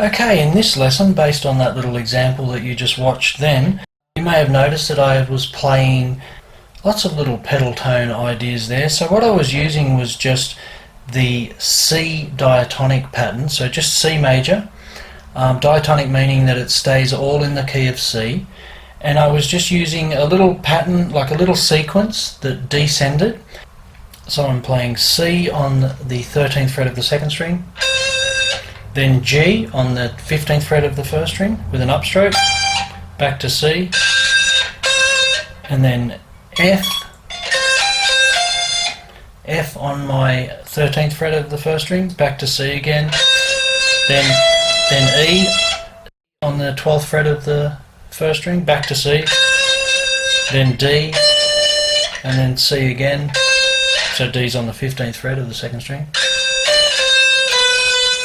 Okay, in this lesson, based on that little example that you just watched then, you may have noticed that I was playing lots of little pedal tone ideas there. So what I was using was just the C diatonic pattern, so just C major. Diatonic meaning that it stays all in the key of C. And I was just using a little pattern, like a little sequence that descended. So I'm playing C on the 13th fret of the second string, then G on the 15th fret of the first string with an upstroke, back to C, and then F on my 13th fret of the first string, back to C again, then E on the 12th fret of the first string, back to C, then D, and then C again, so D's on the 15th fret of the second string.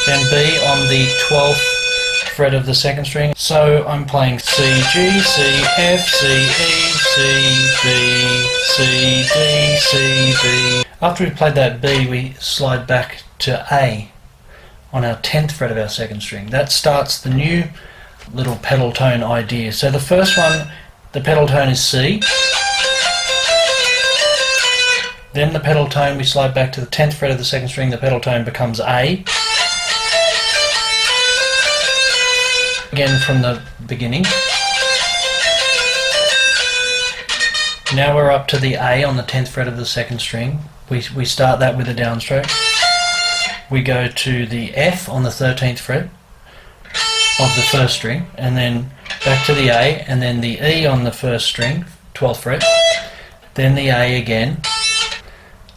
Then B on the 12th fret of the second string. So I'm playing C, G, C, F, C, E, C, B, C, D, C, B. After we played that B, we slide back to A on our 10th fret of our second string. That starts the new little pedal tone idea. So the first one, the pedal tone is C. Then the pedal tone, we slide back to the 10th fret of the second string, the pedal tone becomes A. Again from the beginning. Now we're up to the A on the 10th fret of the second string. We start that with a downstroke. We go to the F on the 13th fret of the first string, and then back to the A, and then the E on the first string, 12th fret, then the A again,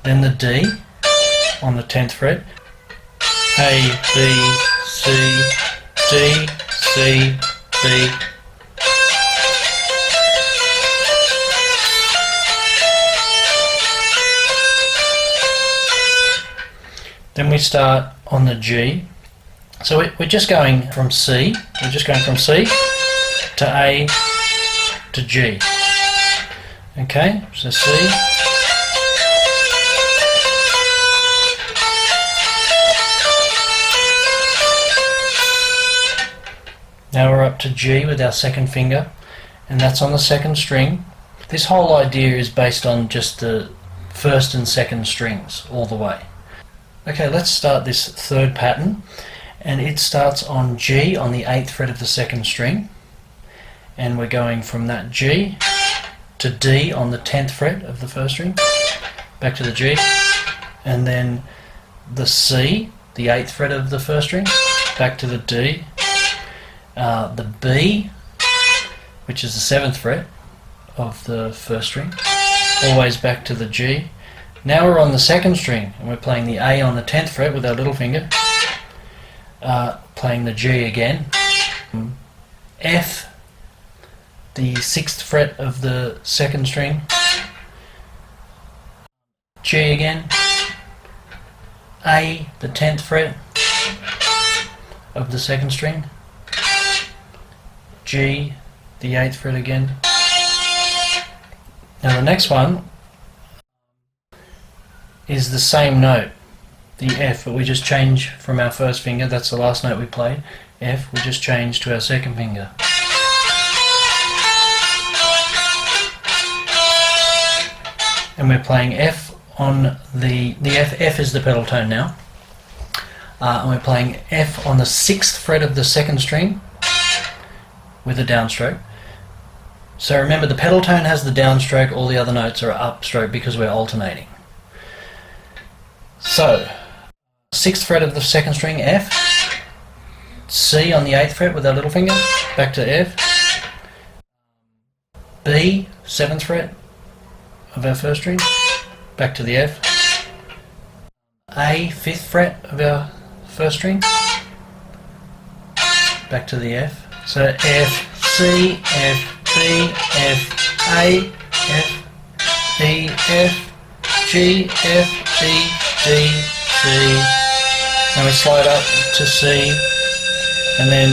then the D on the 10th fret, A, B, C, D, C, B, then we start on the G. So we're just going from C, to A to G. Okay, so C, now we're up to G with our second finger, and that's on the second string. This whole idea is based on just the first and second strings all the way. Okay, let's start this third pattern, and it starts on G on the 8th fret of the second string, and we're going from that G to D on the 10th fret of the first string, back to the G, and then the C, the 8th fret of the first string, back to the D, the B, which is the 7th fret of the first string, always back to the G. Now we're on the second string, and we're playing the A on the 10th fret with our little finger, playing the G again, F, the 6th fret of the second string, G again, A, the 10th fret of the second string, G, the 8th fret again. Now the next one is the same note, the F, but we just change from our first finger, that's the last note we played, F, we just change to our second finger. And we're playing F on the F is the pedal tone now, and we're playing F on the 6th fret of the second string with a downstroke. So remember, the pedal tone has the downstroke, all the other notes are upstroke because we're alternating. So, 6th fret of the second string, F, C on the 8th fret with our little finger, back to F, B, 7th fret of our first string, back to the F, A, 5th fret of our first string, back to the F. So F, C, F, B, F, A, F, E, F, G, F, E, D, C, and we slide up to C, and then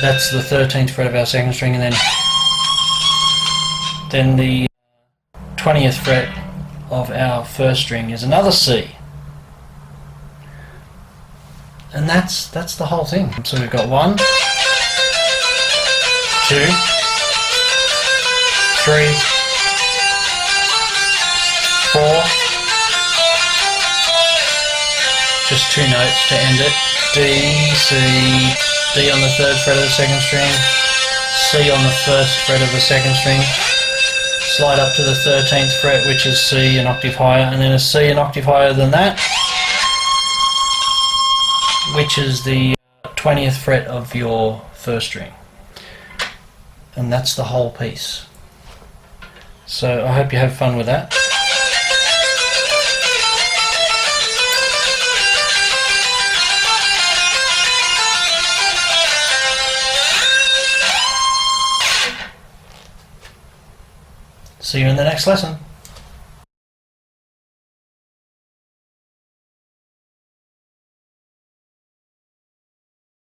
that's the 13th fret of our second string, and then the 20th fret of our first string is another C. And that's the whole thing. So we've got 1, 2, 3, 4, just 2 notes to end it. D, C, D on the 3rd fret of the 2nd string, C on the 1st fret of the 2nd string, slide up to the 13th fret, which is C an octave higher, and then a C an octave higher than that, which is the 20th fret of your 1st string. And that's the whole piece. So I hope you have fun with that. See you in the next lesson.